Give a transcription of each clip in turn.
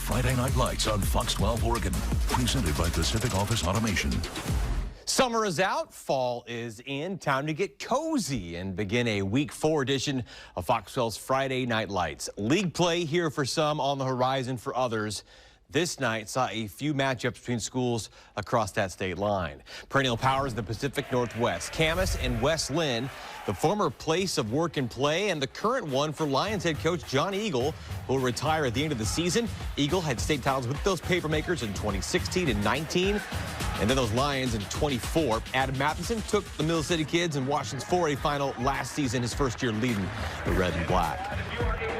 Friday Night Lights on Fox 12 Oregon. Presented by Pacific Office Automation. Summer is out, fall is in. Time to get cozy and begin a Week 4 edition of Fox 12's Friday Night Lights. League play here for some, on the horizon for others. This night saw a few matchups between schools across that state line. Perennial powers in the Pacific Northwest, Camas and West Linn, the former place of work and play, and the current one for Lions head coach John Eagle, who will retire at the end of the season. Eagle had state titles with those Papermakers in 2016 and 19, and then those Lions in 24. Adam Matheson took the Mill City Kids in Washington's 4A final last season, his first year leading the Red and Black.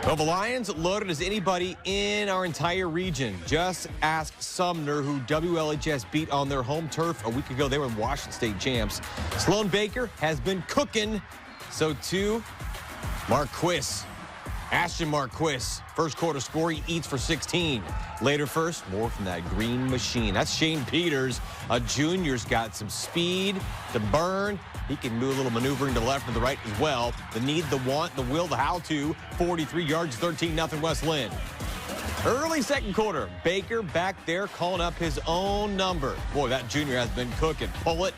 Well, the Lions loaded as anybody in our entire region. Just ask Sumner, who WLHS beat on their home turf a week ago. They were Washington State champs. Sloan Baker has been cooking. So too, Marquis. Ashton Marquis, first quarter score, he eats for 16. Later first, more from that green machine. That's Shane Peters, a junior's got some speed to burn. He can move a little maneuvering to the left and the right as well. The need, the want, the will, the how-to. 43 yards, 13-0 West Linn. Early second quarter, Baker back there calling up his own number. Boy, that junior has been cooking. Pull it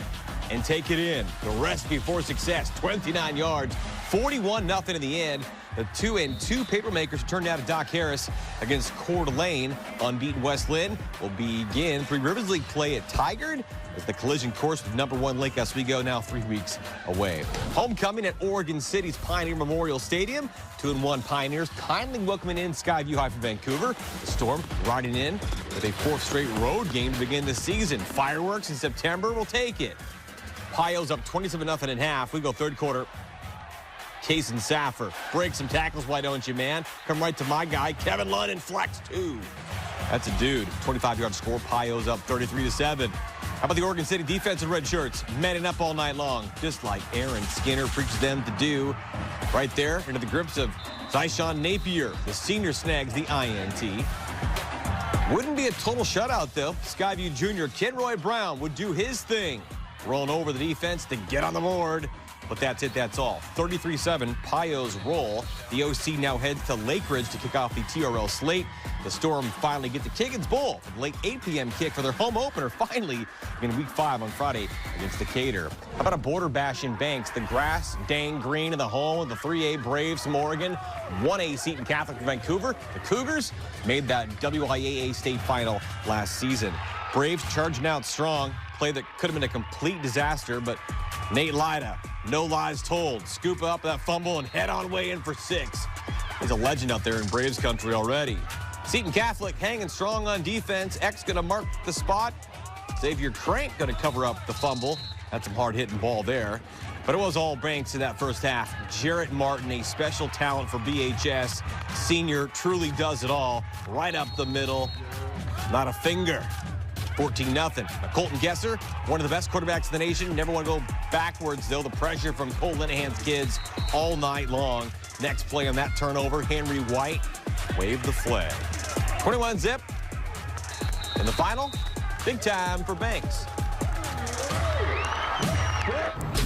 and take it in. The recipe for success, 29 yards, 41-0 in the end. The 2-2 Papermakers turned out to Doc Harris against Coeur d'Alene. Unbeaten West Linn will begin Three Rivers League play at Tigard as the collision course with #1 Lake Oswego now 3 weeks away. Homecoming at Oregon City's Pioneer Memorial Stadium. 2-1 Pioneers kindly welcoming in Skyview High from Vancouver. The Storm riding in with a 4th straight road game to begin the season. Fireworks in September will take it. Pio's up 27-0 at half. We go third quarter. Case and Saffer break some tackles, why don't you, man? Come right to my guy, Kevin Linn, and flex 2. That's a dude. 25-yard score. Pio's up 33-7. How about the Oregon City defensive red shirts? Manning up all night long, just like Aaron Skinner preaches them to do. Right there into the grips of Zyshawn Napier. The senior snags the INT. Wouldn't be a total shutout, though. Skyview junior Kenroy Brown would do his thing, rolling over the defense to get on the board. But that's it, that's all. 33-7, Pio's roll. The OC now heads to Lakeridge to kick off the TRL slate. The Storm finally get to Kiggins Bowl for the late 8 p.m. kick for their home opener, finally in Week 5 on Friday against Decatur. How about a border bash in Banks? The grass, dang green in the home of the 3A Braves from Oregon. 1A Seton Catholic from Vancouver. The Cougars made that WIAA state final last season. Braves charging out strong. Play that could have been a complete disaster, but Nate Lyda, no lies told. Scoop up that fumble and head on way in for 6. He's a legend out there in Braves country already. Seton Catholic hanging strong on defense. X going to mark the spot. Xavier Crank going to cover up the fumble. That's some hard-hitting ball there. But it was all Banks in that first half. Jarrett Martin, a special talent for BHS. Senior truly does it all. Right up the middle. Not a finger. 14-0. Colton Gesser, one of the best quarterbacks in the nation. Never want to go backwards, though. The pressure from Cole Linehan's kids all night long. Next play on that turnover, Henry White waved the flag. 21-zip. In the final, big time for Banks.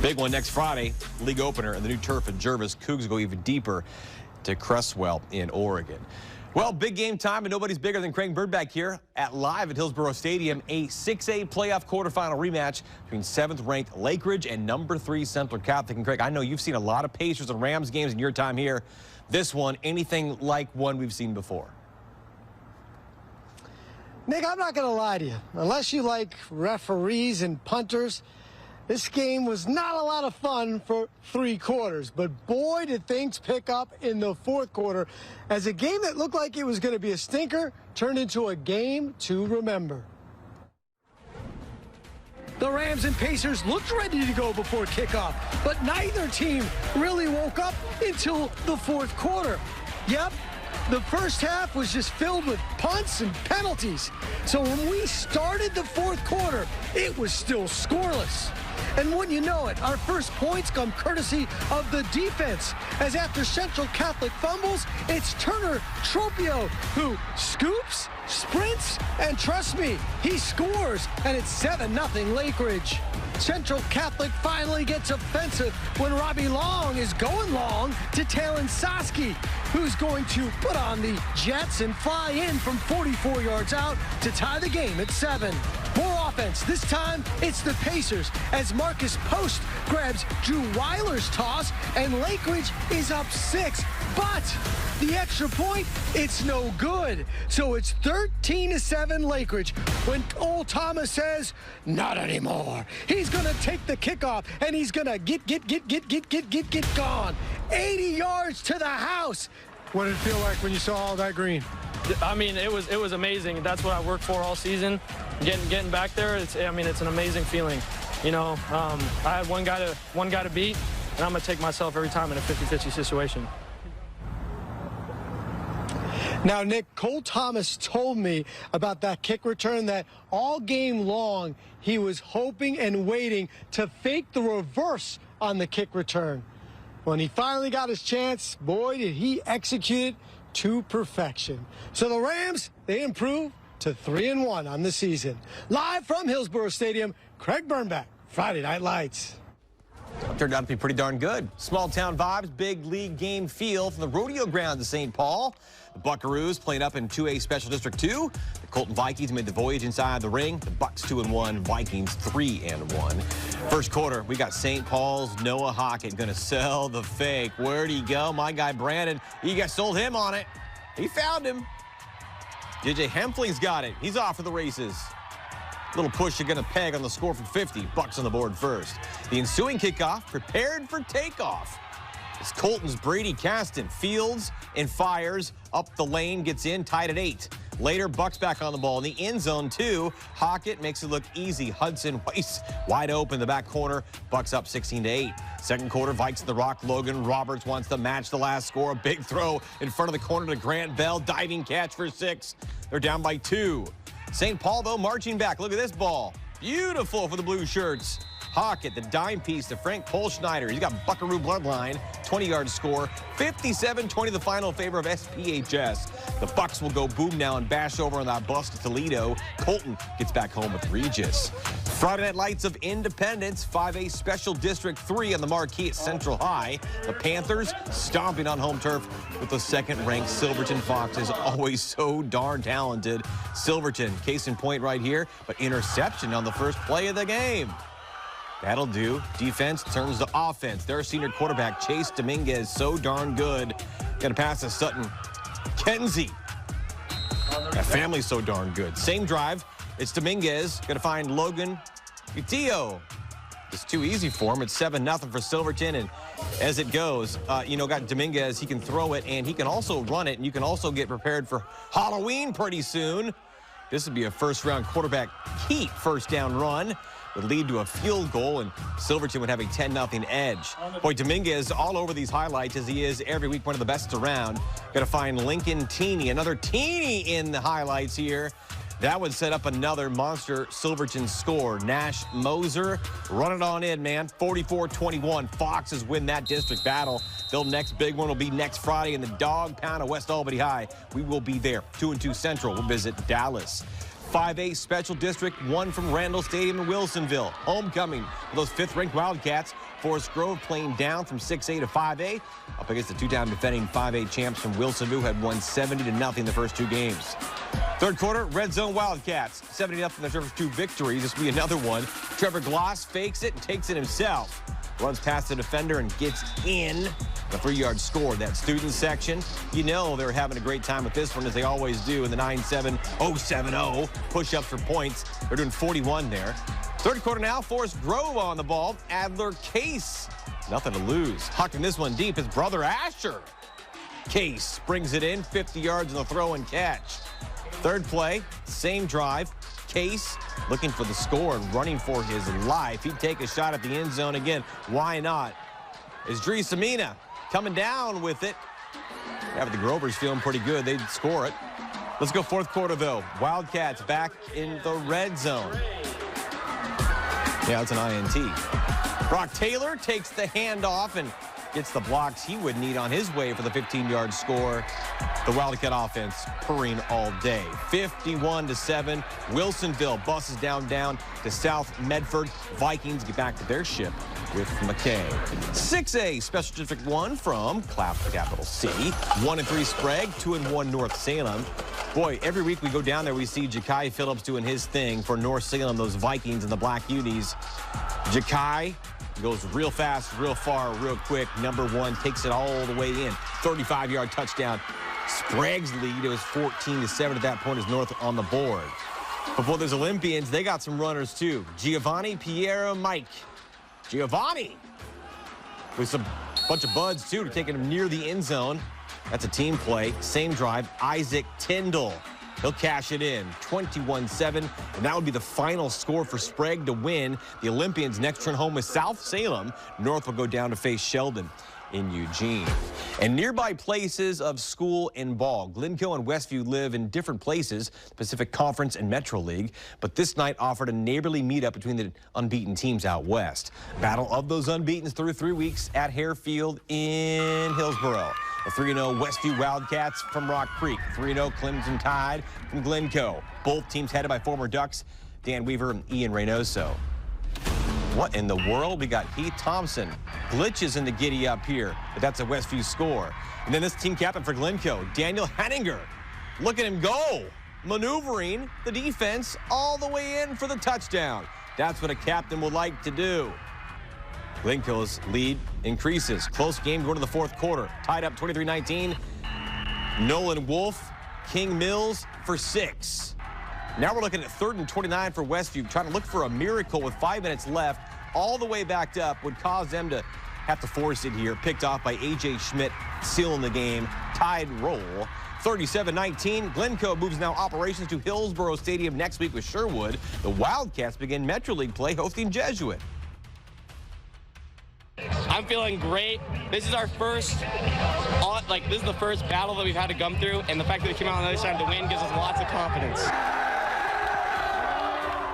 Big one next Friday, league opener and the new turf at Jervis. Cougs go even deeper to Cresswell in Oregon. Well, big game time, and nobody's bigger than Craig Bird back here live at Hillsborough Stadium. A 6A playoff quarterfinal rematch between 7th-ranked Lakeridge and #3 Central Catholic. And Craig, I know you've seen a lot of Pacers and Rams games in your time here. This one, anything like one we've seen before? Nick, I'm not going to lie to you. Unless you like referees and punters, this game was not a lot of fun for 3 quarters, but boy, did things pick up in the 4th quarter as a game that looked like it was going to be a stinker turned into a game to remember. The Rams and Pacers looked ready to go before kickoff, but neither team really woke up until the 4th quarter. Yep. The first half was just filled with punts and penalties. So when we started the 4th quarter, it was still scoreless. And wouldn't you know it, our first points come courtesy of the defense, as after Central Catholic fumbles, it's Turner Tropio who scoops, sprints, and trust me, he scores, and it's 7-0 Lakeridge. Central Catholic finally gets offensive when Robbie Long is going long to Talon Sosky, who's going to put on the Jets and fly in from 44 yards out to tie the game at 7. More offense. This time, it's the Pacers as Marcus Post grabs Drew Weiler's toss, and Lakeridge is up 6. But the extra point, it's no good. So it's 13-7 Lakeridge when old Thomas says, not anymore. He's going to take the kickoff, and he's going to get gone. 80 yards to the house. What did it feel like when you saw all that green? I mean, it was amazing. That's what I worked for all season. Getting back there, it's an amazing feeling. You know, I had one guy to beat, and I'm gonna take myself every time in a 50-50 situation. Now, Nick, Cole Thomas told me about that kick return that all game long he was hoping and waiting to fake the reverse on the kick return. When he finally got his chance, boy, did he execute it to perfection. So the Rams, they improve to 3-1 on the season. Live from Hillsborough Stadium, Craig Burnback, Friday Night Lights. Turned out to be pretty darn good. Small town vibes, big league game feel from the rodeo grounds of St. Paul. The Buckaroos playing up in 2A Special District 2. The Colton Vikings made the voyage inside the ring. The Bucks 2-1, Vikings 3-1. First quarter, we got St. Paul's Noah Hockett going to sell the fake. Where'd he go? My guy Brandon, he got sold him on it. He found him. JJ Hempley's got it. He's off for the races. Little push you're going to peg on the score for 50. Bucks on the board first. The ensuing kickoff prepared for takeoff. It's Colton's Brady Caston. Fields and fires up the lane, gets in, tied at 8. Later, Bucks back on the ball in the end zone, too. Hockett makes it look easy. Hudson Weiss wide open in the back corner. Bucks up 16-8. Second quarter, Vikes in the rock. Logan Roberts wants to match the last score. A big throw in front of the corner to Grant Bell. Diving catch for 6. They're down by 2. St. Paul, though, marching back. Look at this ball. Beautiful for the blue shirts. Hockett, the dime piece to Frank Polschneider. He's got Buckaroo bloodline, 20-yard score, 57-20 the final in favor of SPHS. The Bucks will go boom now and bash over on that bus to Toledo. Colton gets back home with Regis. Friday Night Lights of Independence, 5A Special District 3 on the marquee at Central High. The Panthers stomping on home turf with the second-ranked Silverton Foxes, always so darn talented. Silverton, case in point right here, but interception on the first play of the game. That'll do. Defense turns to offense. Their senior quarterback, Chase Dominguez, so darn good. Got to pass to Sutton. Kenzie. That family's so darn good. Same drive. It's Dominguez. Got to find Logan Utillo. It's too easy for him. It's 7-0 for Silverton. And as it goes, got Dominguez. He can throw it, and he can also run it. And you can also get prepared for Halloween pretty soon. This would be a first-round quarterback heat first down run. Would lead to a field goal, and Silverton would have a 10-0 edge. Boy, Dominguez all over these highlights as he is every week, one of the best around. Got to find Lincoln Teeny, another Teeny in the highlights here. That would set up another monster Silverton score. Nash Moser, run it on in, man. 44-21. Foxes win that district battle. The next big one will be next Friday in the dog pound of West Albany High. We will be there. 2-2 Central will visit Dallas. 5A Special District 1 from Randall Stadium in Wilsonville. Homecoming for those 5th-ranked Wildcats. Forest Grove playing down from 6A to 5A. Up against the 2-time defending 5A champs from Wilsonville, who had won 70-0 the first 2 games. Third quarter, Red Zone Wildcats. 70-0 in their first 2 victories. This will be another one. Trevor Gloss fakes it and takes it himself. Runs past the defender and gets in. A 3-yard score. That student section, you know they're having a great time with this one, as they always do in the 9-7-0-7-0. Push-ups for points. They're doing 41 there. Third quarter now, Forest Grove on the ball. Adler Case, nothing to lose. Hucking this one deep, his brother Asher. Case brings it in, 50 yards on the throw and catch. Third play, same drive. Case looking for the score and running for his life. He'd take a shot at the end zone again. Why not? Is Dre Samina coming down with it. Yeah, but the Grovers feeling pretty good. They'd score it. Let's go fourth quarter, though. Wildcats back in the red zone. Yeah, it's an INT. Brock Taylor takes the handoff and gets the blocks he would need on his way for the 15-yard score. The Wildcat offense purring all day. 51-7. Wilsonville buses down to South Medford. Vikings get back to their ship with McKay. 6A Special District 1 from capital C. 1-3 Sprague, 2-1 North Salem. Boy, every week we go down there, we see Ja'Kai Phillips doing his thing for North Salem, those Vikings and the Black Unis. Ja'Kai goes real fast, real far, real quick. Number 1 takes it all the way in. 35-yard touchdown. Sprague's lead, it was 14-7 at that point as North on the board. Before those Olympians, they got some runners too. Giovanni, Piero, Mike. Giovanni with some bunch of buds too to take him near the end zone. That's a team play. Same drive. Isaac Tyndall. He'll cash it in. 21-7. And that would be the final score for Sprague to win. The Olympians next turn home with South Salem. North will go down to face Sheldon in Eugene. And nearby places of school and ball. Glencoe and Westview live in different places, Pacific Conference and Metro League, but this night offered a neighborly meetup between the unbeaten teams out west. Battle of those unbeatens through 3 weeks at Hare Field in Hillsboro. The 3-0 Westview Wildcats from Rock Creek. 3-0 Clemson Tide from Glencoe. Both teams headed by former Ducks Dan Weaver and Ian Reynoso. What in the world? We got Heath Thompson. Glitches in the giddy up here, but that's a Westview score. And then this team captain for Glencoe, Daniel Henninger. Look at him go, maneuvering the defense all the way in for the touchdown. That's what a captain would like to do. Glencoe's lead increases. Close game going to the fourth quarter. Tied up 23-19. Nolan Wolf, King Mills for 6. Now we're looking at 3rd and 29 for Westview, trying to look for a miracle with 5 minutes left. All the way backed up would cause them to have to force it here. Picked off by A.J. Schmidt, sealing the game. Tied roll. 37-19. Glencoe moves now operations to Hillsboro Stadium next week with Sherwood. The Wildcats begin Metro League play hosting Jesuit. I'm feeling great. This is our first, this is the first battle that we've had to come through, and the fact that we came out on the other side of the win gives us lots of confidence.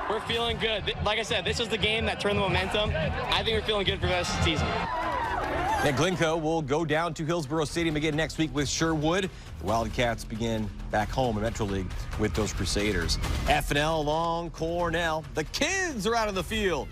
We're feeling good. Like I said, this was the game that turned the momentum. I think we're feeling good for the rest of the season. And Glencoe will go down to Hillsboro Stadium again next week with Sherwood. The Wildcats begin back home in Metro League with those Crusaders. F&L along Cornell. The kids are out of the field.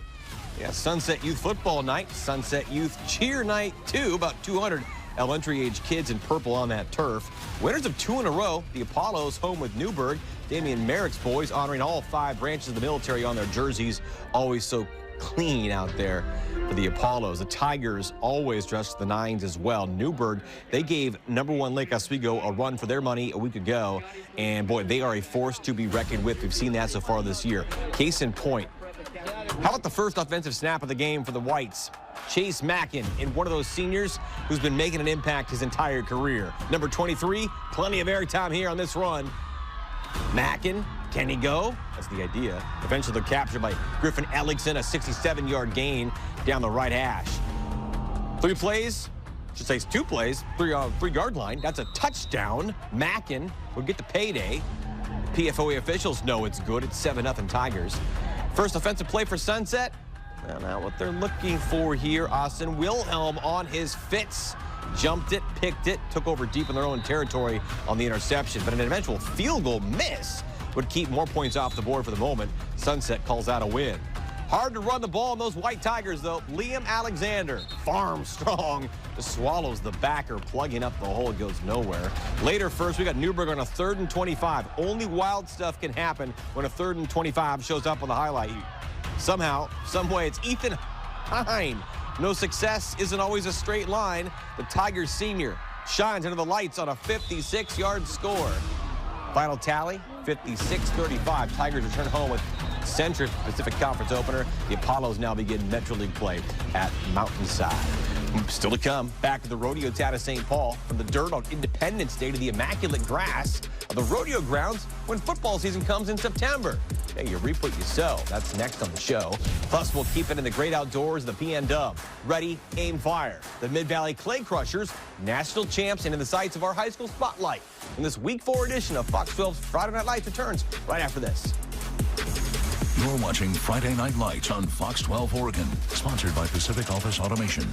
Yeah, Sunset Youth Football Night, Sunset Youth Cheer Night, too. About 200 elementary-age kids in purple on that turf. Winners of 2 in a row, the Apollos home with Newberg. Damian Merrick's boys honoring all 5 branches of the military on their jerseys. Always so clean out there for the Apollos. The Tigers always dressed the 9s as well. Newberg, they gave #1 Lake Oswego a run for their money a week ago. And, boy, they are a force to be reckoned with. We've seen that so far this year. Case in point. How about the first offensive snap of the game for the Whites? Chase Mackin, in one of those seniors who's been making an impact his entire career. Number 23, plenty of airtime here on this run. Mackin, can he go? That's the idea. Eventually they're captured by Griffin Ellickson, a 67-yard gain down the right hash. 3 plays, should say 2 plays, 3-yard line. That's a touchdown. Mackin will get the payday. PFOA officials know it's good. It's 7-0 Tigers. First offensive play for Sunset. Well, now what they're looking for here, Austin Wilhelm on his fits. Jumped it, picked it, took over deep in their own territory on the interception. But an eventual field goal miss would keep more points off the board for the moment. Sunset calls out a win. Hard to run the ball on those White Tigers, though. Liam Alexander, farm strong, just swallows the backer, plugging up the hole. It goes nowhere. Later first, we got Newberg on a 3rd and 25. Only wild stuff can happen when a 3rd and 25 shows up on the highlight. Somehow, some way, it's Ethan Hine. No success isn't always a straight line. The Tigers senior shines under the lights on a 56-yard score. Final tally, 56-35. Tigers return home with Centric Pacific Conference opener. The Apollos now begin Metro League play at Mountainside. Still to come, back to the rodeo town of St. Paul. From the dirt on Independence Day to the immaculate grass of the rodeo grounds when football season comes in September. Hey, you reap what you sow. That's next on the show. Plus, we'll keep it in the great outdoors of the PN Dub. Ready, aim, fire. The Mid-Valley Clay Crushers, national champs, and in the sights of our high school spotlight. In this Week 4 edition of Fox 12's Friday Night Lights returns right after this. You're watching Friday Night Lights on Fox 12 Oregon, sponsored by Pacific Office Automation.